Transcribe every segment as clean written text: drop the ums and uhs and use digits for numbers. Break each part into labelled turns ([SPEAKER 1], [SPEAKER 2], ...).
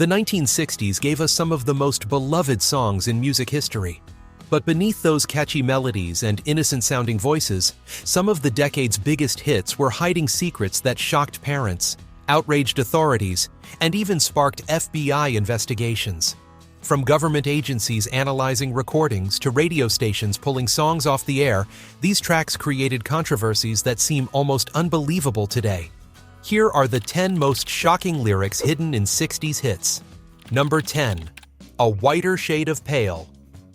[SPEAKER 1] The 1960s gave us some of the most beloved songs in music history. But beneath those catchy melodies and innocent-sounding voices, some of the decade's biggest hits were hiding secrets that shocked parents, outraged authorities, and even sparked FBI investigations. From government agencies analyzing recordings to radio stations pulling songs off the air, these tracks created controversies that seem almost unbelievable today. Here are the 10 most shocking lyrics hidden in 60s hits. Number 10. A Whiter Shade of Pale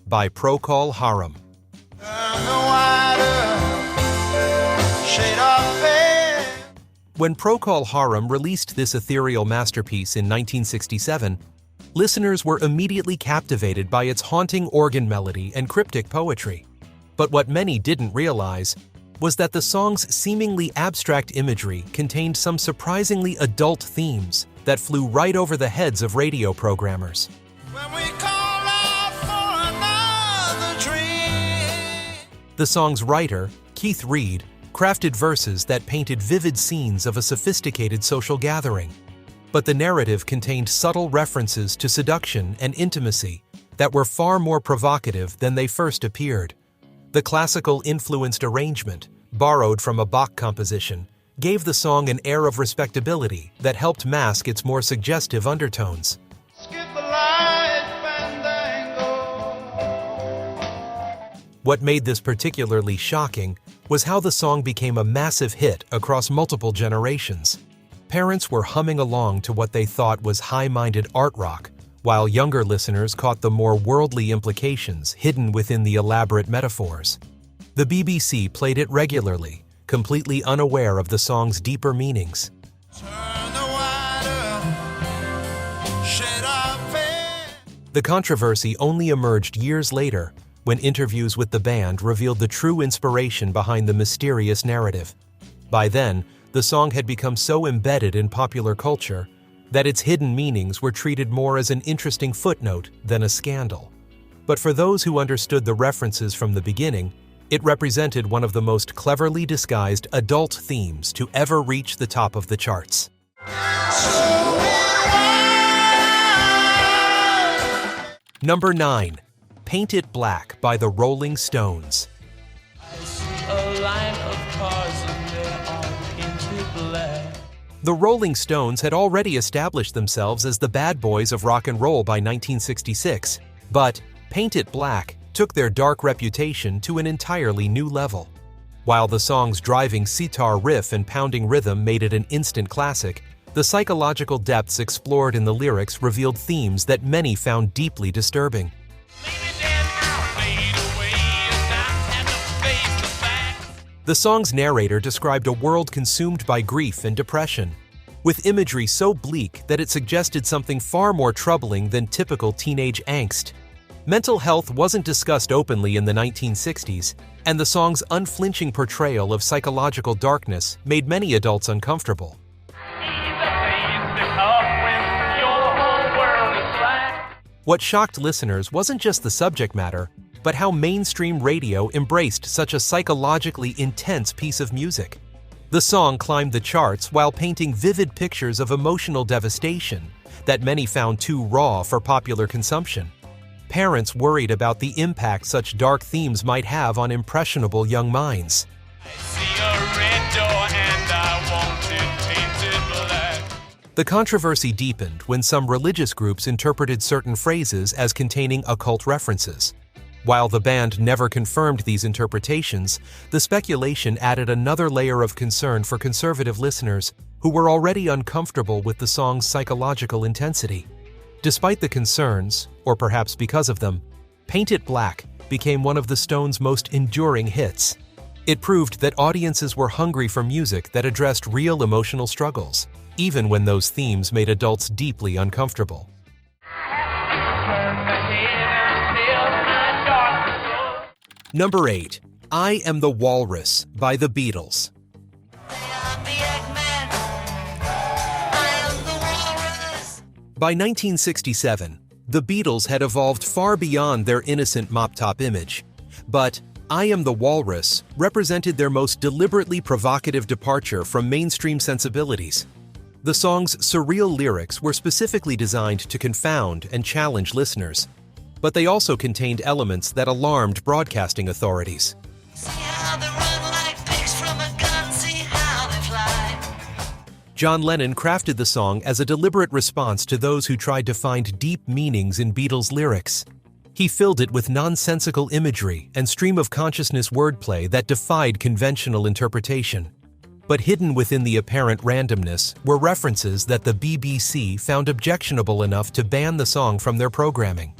[SPEAKER 1] by Procol Harum. When Procol Harum released this ethereal masterpiece in 1967, listeners were immediately captivated by its haunting organ melody and cryptic poetry. But what many didn't realize was that the song's seemingly abstract imagery contained some surprisingly adult themes that flew right over the heads of radio programmers. The song's writer, Keith Reid, crafted verses that painted vivid scenes of a sophisticated social gathering. But the narrative contained subtle references to seduction and intimacy that were far more provocative than they first appeared. The classical-influenced arrangement, borrowed from a Bach composition, gave the song an air of respectability that helped mask its more suggestive undertones. What made this particularly shocking was how the song became a massive hit across multiple generations. Parents were humming along to what they thought was high-minded art rock, while younger listeners caught the more worldly implications hidden within the elaborate metaphors. The BBC played it regularly, completely unaware of the song's deeper meanings. The controversy only emerged years later, when interviews with the band revealed the true inspiration behind the mysterious narrative. By then, the song had become so embedded in popular culture that its hidden meanings were treated more as an interesting footnote than a scandal. But for those who understood the references from the beginning, it represented one of the most cleverly disguised adult themes to ever reach the top of the charts. Number 9. Paint It Black by the Rolling Stones. The Rolling Stones had already established themselves as the bad boys of rock and roll by 1966, but Paint It Black took their dark reputation to an entirely new level. While the song's driving sitar riff and pounding rhythm made it an instant classic, the psychological depths explored in the lyrics revealed themes that many found deeply disturbing. The song's narrator described a world consumed by grief and depression, with imagery so bleak that it suggested something far more troubling than typical teenage angst. Mental health wasn't discussed openly in the 1960s, and the song's unflinching portrayal of psychological darkness made many adults uncomfortable. What shocked listeners wasn't just the subject matter, but how mainstream radio embraced such a psychologically intense piece of music. The song climbed the charts while painting vivid pictures of emotional devastation that many found too raw for popular consumption. Parents worried about the impact such dark themes might have on impressionable young minds. The controversy deepened when some religious groups interpreted certain phrases as containing occult references. While the band never confirmed these interpretations, the speculation added another layer of concern for conservative listeners who were already uncomfortable with the song's psychological intensity. Despite the concerns, or perhaps because of them, Paint It Black became one of the Stones' most enduring hits. It proved that audiences were hungry for music that addressed real emotional struggles, even when those themes made adults deeply uncomfortable. Number 8. I Am the Walrus by the Beatles. By 1967, the Beatles had evolved far beyond their innocent mop-top image. But I Am the Walrus represented their most deliberately provocative departure from mainstream sensibilities. The song's surreal lyrics were specifically designed to confound and challenge listeners, but they also contained elements that alarmed broadcasting authorities. John Lennon crafted the song as a deliberate response to those who tried to find deep meanings in Beatles' lyrics. He filled it with nonsensical imagery and stream-of-consciousness wordplay that defied conventional interpretation. But hidden within the apparent randomness were references that the BBC found objectionable enough to ban the song from their programming.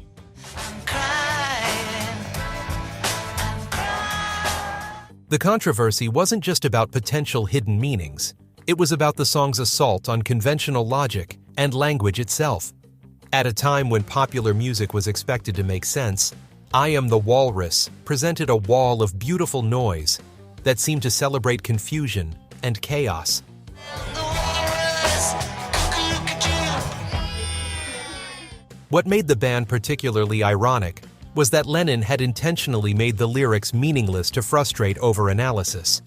[SPEAKER 1] The controversy wasn't just about potential hidden meanings. It was about the song's assault on conventional logic and language itself. At a time when popular music was expected to make sense, Am the Walrus presented a wall of beautiful noise that seemed to celebrate confusion and chaos. What made the ban particularly ironic was that Lennon had intentionally made the lyrics meaningless to frustrate over-analysis.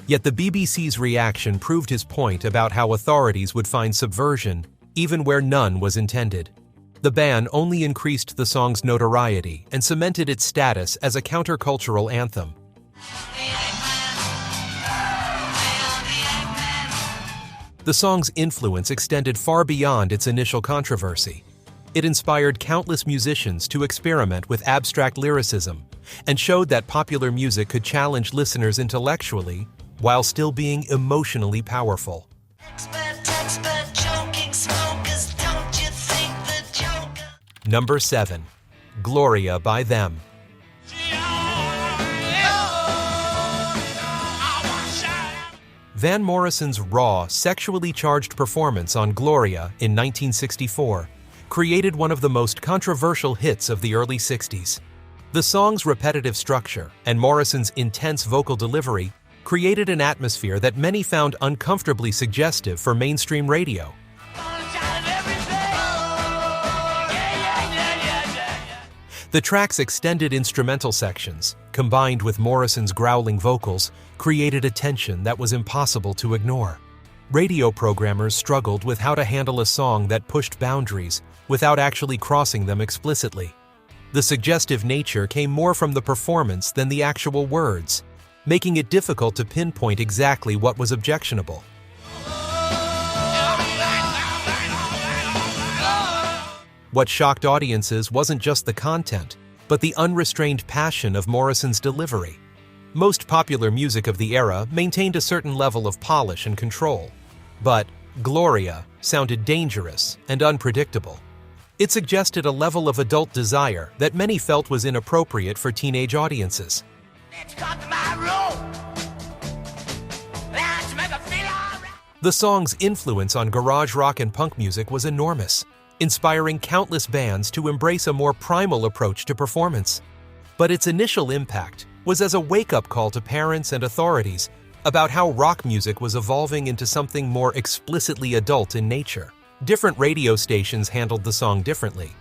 [SPEAKER 1] Yet the BBC's reaction proved his point about how authorities would find subversion even where none was intended. The ban only increased the song's notoriety and cemented its status as a countercultural anthem. The song's influence extended far beyond its initial controversy. It inspired countless musicians to experiment with abstract lyricism and showed that popular music could challenge listeners intellectually while still being emotionally powerful. Number 7. Gloria by Them. Van Morrison's raw, sexually charged performance on Gloria in 1964 created one of the most controversial hits of the early 60s. The song's repetitive structure and Morrison's intense vocal delivery created an atmosphere that many found uncomfortably suggestive for mainstream radio. The track's extended instrumental sections, combined with Morrison's growling vocals, created a tension that was impossible to ignore. Radio programmers struggled with how to handle a song that pushed boundaries without actually crossing them explicitly. The suggestive nature came more from the performance than the actual words, making it difficult to pinpoint exactly what was objectionable. What shocked audiences wasn't just the content, but the unrestrained passion of Morrison's delivery. Most popular music of the era maintained a certain level of polish and control, but Gloria sounded dangerous and unpredictable. It suggested a level of adult desire that many felt was inappropriate for teenage audiences. The song's influence on garage rock and punk music was enormous, inspiring countless bands to embrace a more primal approach to performance. But its initial impact was as a wake-up call to parents and authorities about how rock music was evolving into something more explicitly adult in nature. Different radio stations handled the song differently,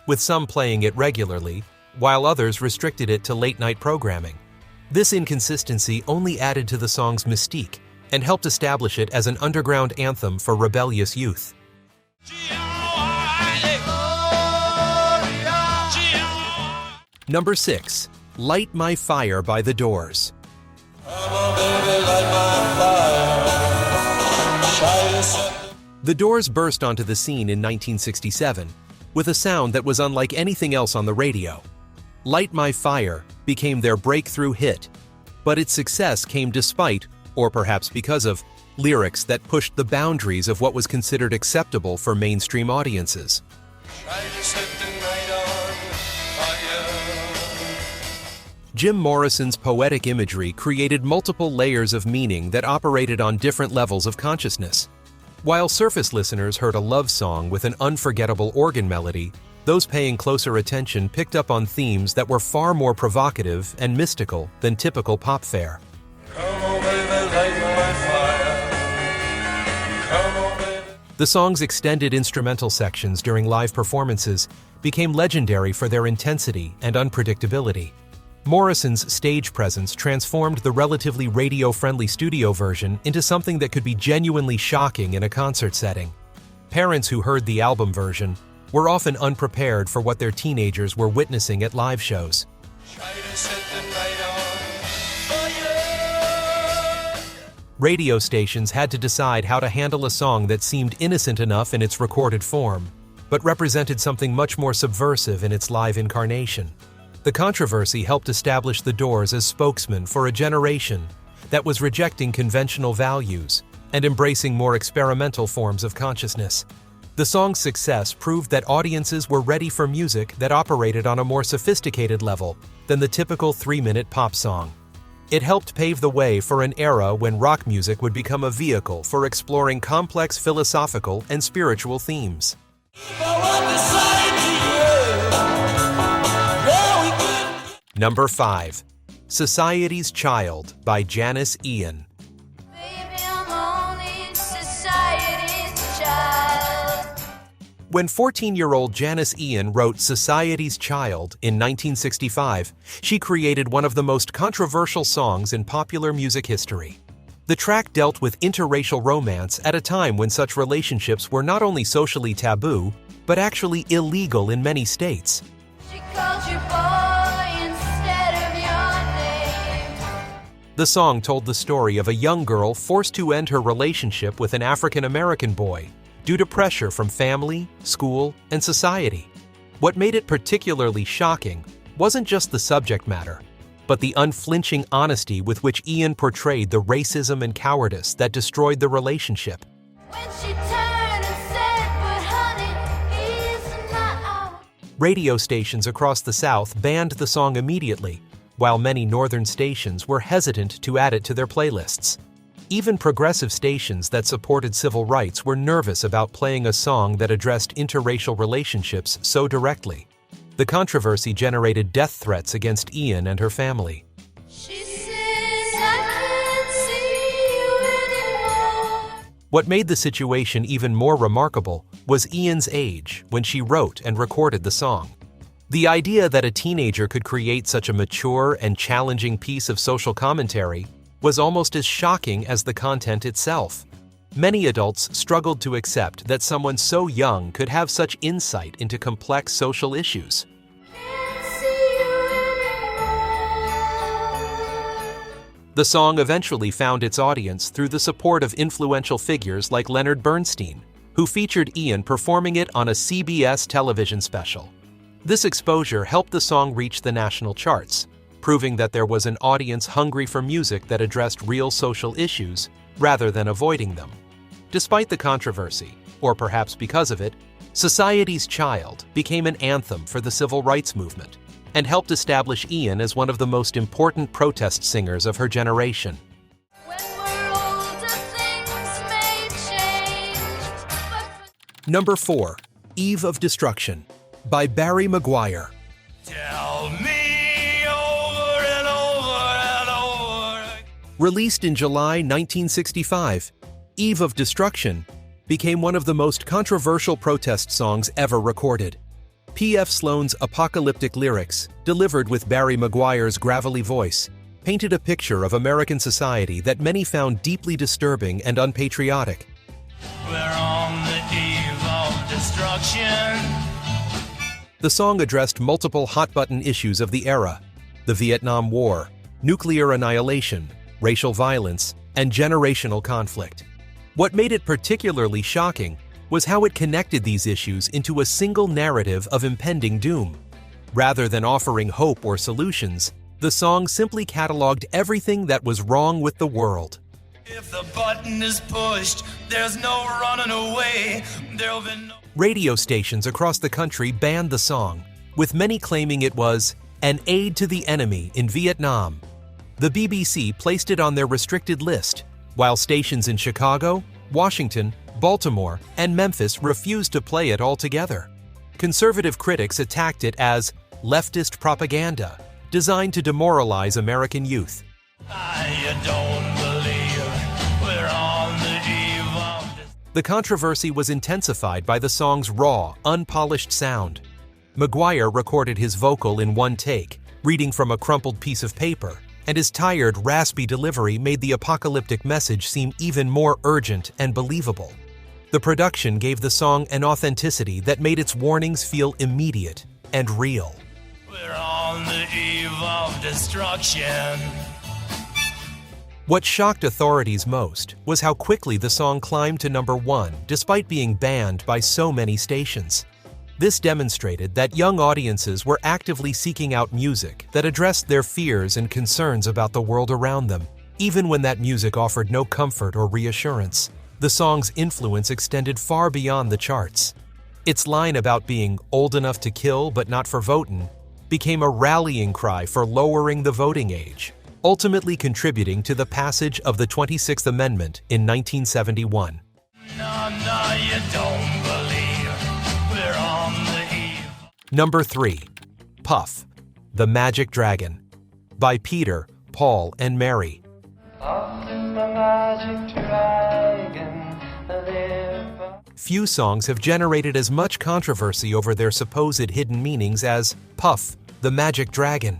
[SPEAKER 1] with some playing it regularly, while others restricted it to late-night programming. This inconsistency only added to the song's mystique and helped establish it as an underground anthem for rebellious youth. Number 6. Light My Fire by The Doors. The Doors burst onto the scene in 1967 with a sound that was unlike anything else on the radio. Light My Fire became their breakthrough hit, but its success came despite, or perhaps because of, lyrics that pushed the boundaries of what was considered acceptable for mainstream audiences. Jim Morrison's poetic imagery created multiple layers of meaning that operated on different levels of consciousness. While surface listeners heard a love song with an unforgettable organ melody, those paying closer attention picked up on themes that were far more provocative and mystical than typical pop fare. The song's extended instrumental sections during live performances became legendary for their intensity and unpredictability. Morrison's stage presence transformed the relatively radio-friendly studio version into something that could be genuinely shocking in a concert setting. Parents who heard the album version were often unprepared for what their teenagers were witnessing at live shows. Radio stations had to decide how to handle a song that seemed innocent enough in its recorded form, but represented something much more subversive in its live incarnation. The controversy helped establish the Doors as spokesmen for a generation that was rejecting conventional values and embracing more experimental forms of consciousness. The song's success proved that audiences were ready for music that operated on a more sophisticated level than the typical 3-minute pop song. It helped pave the way for an era when rock music would become a vehicle for exploring complex philosophical and spiritual themes. Number 5. Society's Child by Janis Ian. When 14-year-old Janis Ian wrote Society's Child in 1965, she created one of the most controversial songs in popular music history. The track dealt with interracial romance at a time when such relationships were not only socially taboo, but actually illegal in many states.
[SPEAKER 2] She called you boy instead of your name.
[SPEAKER 1] The song told the story of a young girl forced to end her relationship with an African-American boy due to pressure from family, school, and society. What made it particularly shocking wasn't just the subject matter, but the unflinching honesty with which Ian portrayed the racism and cowardice that destroyed the relationship.
[SPEAKER 2] When she turned and said, "But honey, he's not our..."
[SPEAKER 1] Radio stations across the South banned the song immediately, while many northern stations were hesitant to add it to their playlists. Even progressive stations that supported civil rights were nervous about playing a song that addressed interracial relationships so directly. The controversy generated death threats against Ian and her family.
[SPEAKER 2] She says, "I can't see you anymore."
[SPEAKER 1] What made the situation even more remarkable was Ian's age when she wrote and recorded the song. The idea that a teenager could create such a mature and challenging piece of social commentary was almost as shocking as the content itself. Many adults struggled to accept that someone so young could have such insight into complex social issues.
[SPEAKER 2] Can't see you anymore.
[SPEAKER 1] The song eventually found its audience through the support of influential figures like Leonard Bernstein, who featured Ian performing it on a CBS television special. This exposure helped the song reach the national charts, proving that there was an audience hungry for music that addressed real social issues rather than avoiding them. Despite the controversy, or perhaps because of it, Society's Child became an anthem for the civil rights movement and helped establish Ian as one of the most important protest singers of her generation.
[SPEAKER 2] When we're older, things may change, but
[SPEAKER 1] Number 4. Eve of Destruction by Barry Maguire.
[SPEAKER 3] Tell me over and over and over.
[SPEAKER 1] Released in July 1965, Eve of Destruction became one of the most controversial protest songs ever recorded. P.F. Sloan's apocalyptic lyrics, delivered with Barry Maguire's gravelly voice, painted a picture of American society that many found deeply disturbing and unpatriotic.
[SPEAKER 3] We're on the eve of destruction.
[SPEAKER 1] The song addressed multiple hot-button issues of the era: the Vietnam War, nuclear annihilation, racial violence, and generational conflict. What made it particularly shocking was how it connected these issues into a single narrative of impending doom. Rather than offering hope or solutions, the song simply cataloged everything that was wrong with the world.
[SPEAKER 3] If the button is pushed, there's no running away. There'll be no...
[SPEAKER 1] Radio stations across the country banned the song, with many claiming it was an aid to the enemy in Vietnam. The BBC placed it on their restricted list, while stations in Chicago, Washington, Baltimore, and Memphis refused to play it altogether. Conservative critics attacked it as leftist propaganda, designed to demoralize American youth.
[SPEAKER 3] I don't believe we're on the eve of destruction.
[SPEAKER 1] The controversy was intensified by the song's raw, unpolished sound. Maguire recorded his vocal in one take, reading from a crumpled piece of paper, and his tired, raspy delivery made the apocalyptic message seem even more urgent and believable. The production gave the song an authenticity that made its warnings feel immediate and real.
[SPEAKER 3] We're on the eve of destruction.
[SPEAKER 1] What shocked authorities most was how quickly the song climbed to number 1 despite being banned by so many stations. This demonstrated that young audiences were actively seeking out music that addressed their fears and concerns about the world around them, even when that music offered no comfort or reassurance. The song's influence extended far beyond the charts. Its line about being old enough to kill but not for votin' became a rallying cry for lowering the voting age, ultimately contributing to the passage of the 26th Amendment in 1971.
[SPEAKER 3] No, you don't believe we're on the eve.
[SPEAKER 1] Number 3. Puff, The Magic Dragon, by Peter, Paul, and Mary. Few songs have generated as much controversy over their supposed hidden meanings as Puff, the Magic Dragon.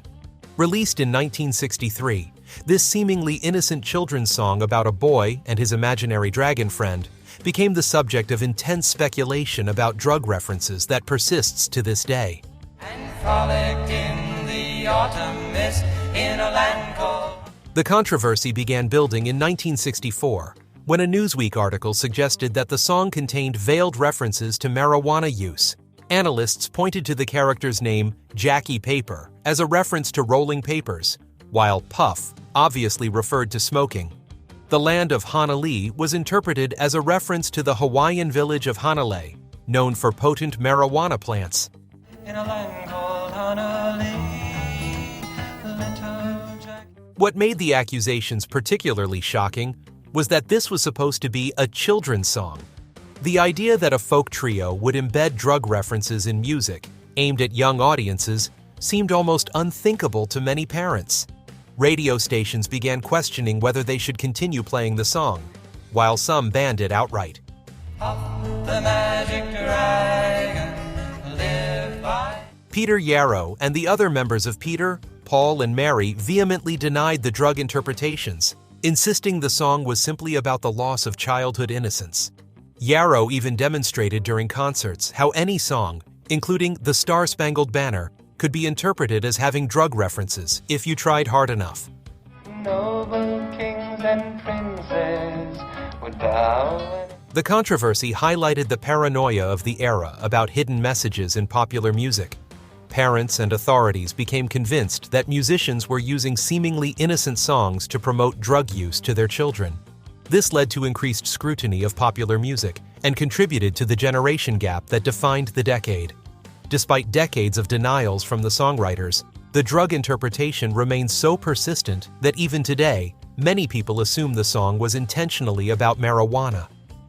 [SPEAKER 1] Released in 1963, this seemingly innocent children's song about a boy and his imaginary dragon friend became the subject of intense speculation about drug references that persists to this day.
[SPEAKER 4] And frolicked in the autumn mist in a land called...
[SPEAKER 1] The controversy began building in 1964, when a Newsweek article suggested that the song contained veiled references to marijuana use. Analysts pointed to the character's name, Jackie Paper, as a reference to rolling papers, while Puff obviously referred to smoking. The land of Hanalei was interpreted as a reference to the Hawaiian village of Hanalei, known for potent marijuana plants.
[SPEAKER 4] In a land called Hanalei, little Jack...
[SPEAKER 1] What made the accusations particularly shocking was that this was supposed to be a children's song. The idea that a folk trio would embed drug references in music aimed at young audiences seemed almost unthinkable to many parents. Radio stations began questioning whether they should continue playing the song, while some banned it outright.
[SPEAKER 4] Puff, the magic dragon, live by...
[SPEAKER 1] Peter Yarrow and the other members of Peter, Paul, and Mary vehemently denied the drug interpretations, insisting the song was simply about the loss of childhood innocence. Yarrow even demonstrated during concerts how any song, including The Star-Spangled Banner, could be interpreted as having drug references if you tried hard enough.
[SPEAKER 4] Noble kings and princes would bow...
[SPEAKER 1] The controversy highlighted the paranoia of the era about hidden messages in popular music. Parents and authorities became convinced that musicians were using seemingly innocent songs to promote drug use to their children. This led to increased scrutiny of popular music and contributed to the generation gap that defined the decade. Despite decades of denials from the songwriters, the drug interpretation remains so persistent that even today, many people assume the song was intentionally about marijuana.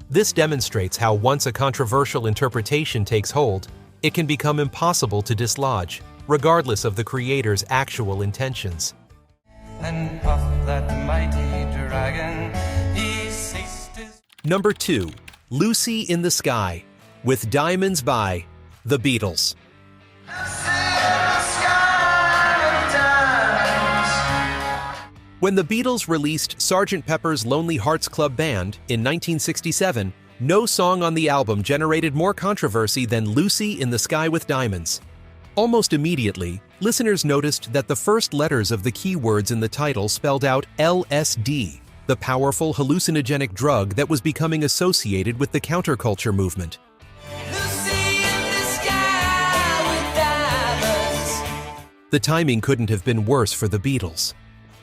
[SPEAKER 1] This demonstrates how once a controversial interpretation takes hold, it can become impossible to dislodge, regardless of the creator's actual intentions.
[SPEAKER 4] And Puff, that mighty dragon, he ceased his...
[SPEAKER 1] Number 2. Lucy in the Sky, with Diamonds by The Beatles. When the Beatles released Sgt. Pepper's Lonely Hearts Club Band in 1967, no song on the album generated more controversy than Lucy in the Sky with Diamonds. Almost immediately, listeners noticed that the first letters of the keywords in the title spelled out LSD, the powerful hallucinogenic drug that was becoming associated with the counterculture movement.
[SPEAKER 4] Lucy in the sky with diamonds.
[SPEAKER 1] The timing couldn't have been worse for the Beatles.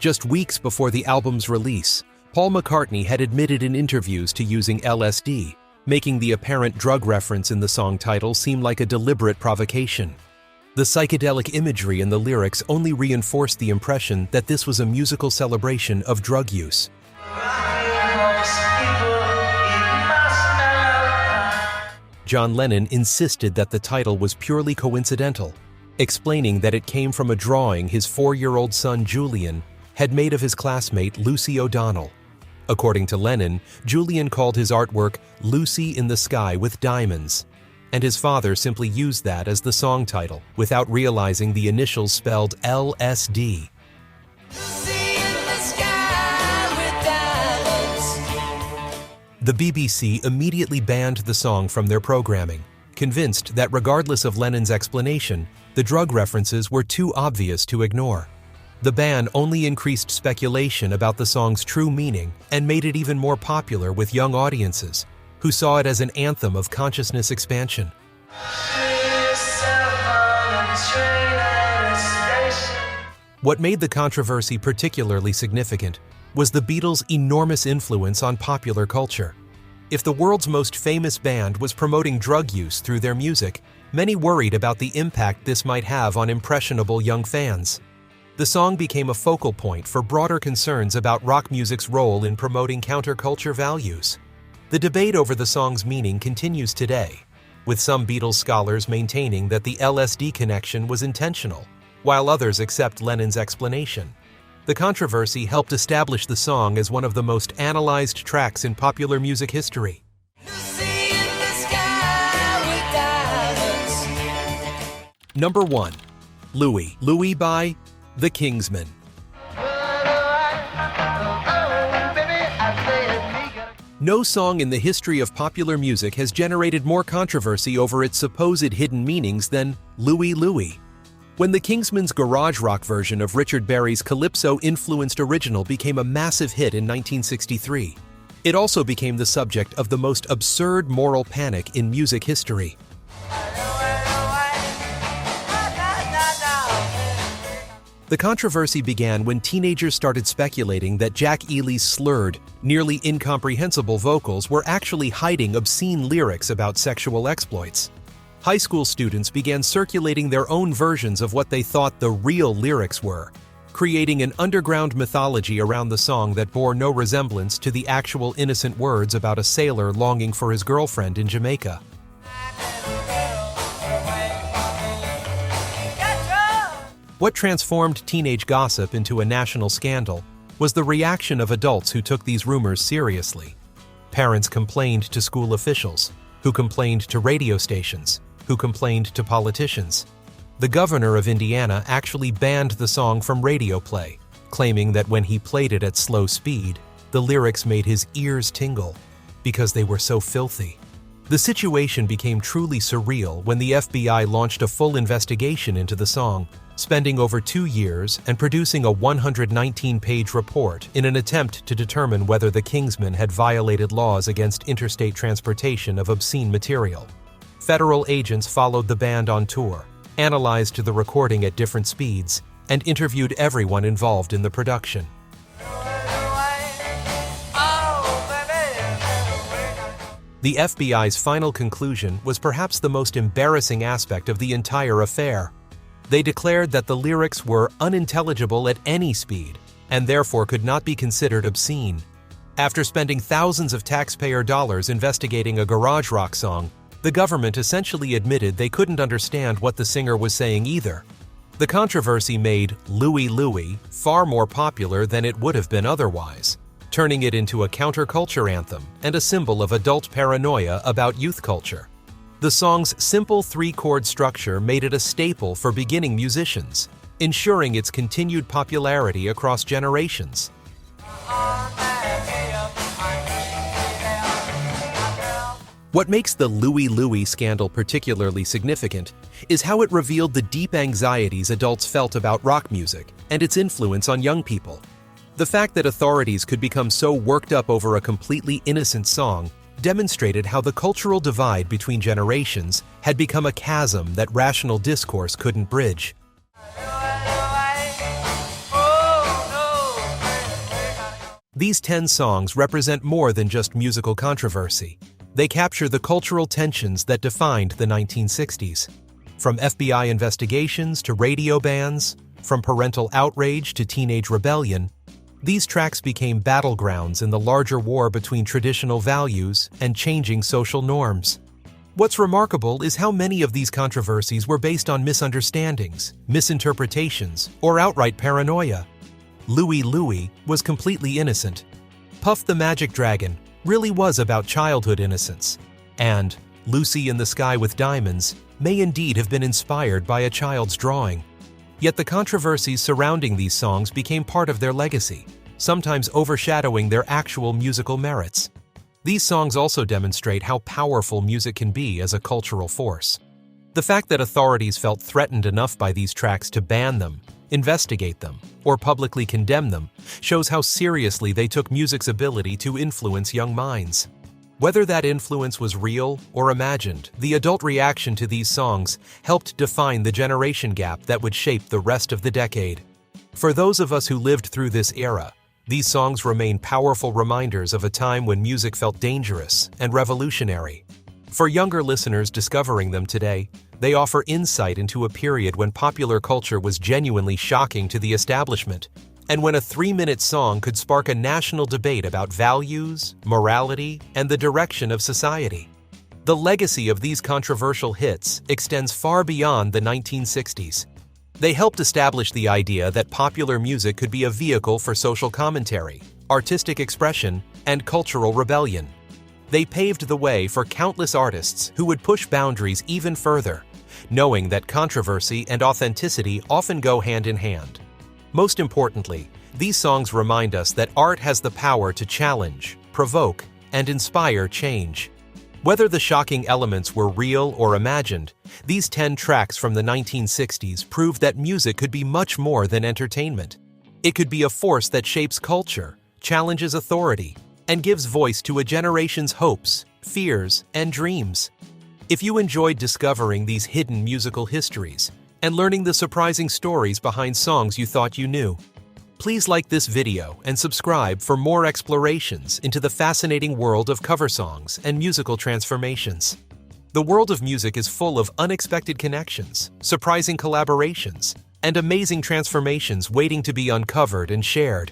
[SPEAKER 1] Just weeks before the album's release, Paul McCartney had admitted in interviews to using LSD, making the apparent drug reference in the song title seem like a deliberate provocation. The psychedelic imagery in the lyrics only reinforced the impression that this was a musical celebration of drug use. John Lennon insisted that the title was purely coincidental, explaining that it came from a drawing his 4-year-old son Julian had made of his classmate Lucy O'Donnell. According to Lennon, Julian called his artwork Lucy in the Sky with Diamonds, and his father simply used that as the song title without realizing the initials spelled LSD.
[SPEAKER 4] Lucy in the sky with diamonds.
[SPEAKER 1] The BBC immediately banned the song from their programming, convinced that regardless of Lennon's explanation, the drug references were too obvious to ignore. The ban only increased speculation about the song's true meaning and made it even more popular with young audiences, who saw it as an anthem of consciousness expansion. What made the controversy particularly significant was the Beatles' enormous influence on popular culture. If the world's most famous band was promoting drug use through their music, many worried about the impact this might have on impressionable young fans. The song became a focal point for broader concerns about rock music's role in promoting counterculture values. The debate over the song's meaning continues today, with some Beatles scholars maintaining that the LSD connection was intentional, while others accept Lennon's explanation. The controversy helped establish the song as one of the most analyzed tracks in popular music history. Number 1. Louie Louie by The Kingsmen. No song in the history of popular music has generated more controversy over its supposed hidden meanings than Louie Louie. When the Kingsmen's garage rock version of Richard Berry's calypso-influenced original became a massive hit in 1963, it also became the subject of the most absurd moral panic in music history. The controversy began when teenagers started speculating that Jack Ely's slurred, nearly incomprehensible vocals were actually hiding obscene lyrics about sexual exploits. High school students began circulating their own versions of what they thought the real lyrics were, creating an underground mythology around the song that bore no resemblance to the actual innocent words about a sailor longing for his girlfriend in Jamaica. What transformed teenage gossip into a national scandal was the reaction of adults who took these rumors seriously. Parents complained to school officials, who complained to radio stations, who complained to politicians. The governor of Indiana actually banned the song from radio play, claiming that when he played it at slow speed, the lyrics made his ears tingle because they were so filthy. The situation became truly surreal when the FBI launched a full investigation into the song, spending over 2 years and producing a 119-page report in an attempt to determine whether the Kingsmen had violated laws against interstate transportation of obscene material. Federal agents followed the band on tour, analyzed the recording at different speeds, and interviewed everyone involved in the production. The FBI's final conclusion was perhaps the most embarrassing aspect of the entire affair. They declared that the lyrics were unintelligible at any speed and therefore could not be considered obscene. After spending thousands of taxpayer dollars investigating a garage rock song, the government essentially admitted they couldn't understand what the singer was saying either. The controversy made Louie Louie far more popular than it would have been otherwise, turning it into a counterculture anthem and a symbol of adult paranoia about youth culture. The song's simple 3-chord structure made it a staple for beginning musicians, ensuring its continued popularity across generations. What makes the Louie Louie scandal particularly significant is how it revealed the deep anxieties adults felt about rock music and its influence on young people. The fact that authorities could become so worked up over a completely innocent song demonstrated how the cultural divide between generations had become a chasm that rational discourse couldn't bridge. These 10 songs represent more than just musical controversy. They capture the cultural tensions that defined the 1960s. From FBI investigations to radio bans, from parental outrage to teenage rebellion, these tracks became battlegrounds in the larger war between traditional values and changing social norms. What's remarkable is how many of these controversies were based on misunderstandings, misinterpretations, or outright paranoia. Louie Louie was completely innocent. Puff the Magic Dragon really was about childhood innocence. And Lucy in the Sky with Diamonds may indeed have been inspired by a child's drawing. Yet the controversies surrounding these songs became part of their legacy, sometimes overshadowing their actual musical merits. These songs also demonstrate how powerful music can be as a cultural force. The fact that authorities felt threatened enough by these tracks to ban them, investigate them, or publicly condemn them shows how seriously they took music's ability to influence young minds. Whether that influence was real or imagined, the adult reaction to these songs helped define the generation gap that would shape the rest of the decade. For those of us who lived through this era, these songs remain powerful reminders of a time when music felt dangerous and revolutionary. For younger listeners discovering them today, they offer insight into a period when popular culture was genuinely shocking to the establishment, and when a 3-minute song could spark a national debate about values, morality, and the direction of society. The legacy of these controversial hits extends far beyond the 1960s. They helped establish the idea that popular music could be a vehicle for social commentary, artistic expression, and cultural rebellion. They paved the way for countless artists who would push boundaries even further, knowing that controversy and authenticity often go hand in hand. Most importantly, these songs remind us that art has the power to challenge, provoke, and inspire change. Whether the shocking elements were real or imagined, these 10 tracks from the 1960s prove that music could be much more than entertainment. It could be a force that shapes culture, challenges authority, and gives voice to a generation's hopes, fears, and dreams. If you enjoyed discovering these hidden musical histories and learning the surprising stories behind songs you thought you knew, please like this video and subscribe for more explorations into the fascinating world of cover songs and musical transformations. The world of music is full of unexpected connections, surprising collaborations, and amazing transformations waiting to be uncovered and shared.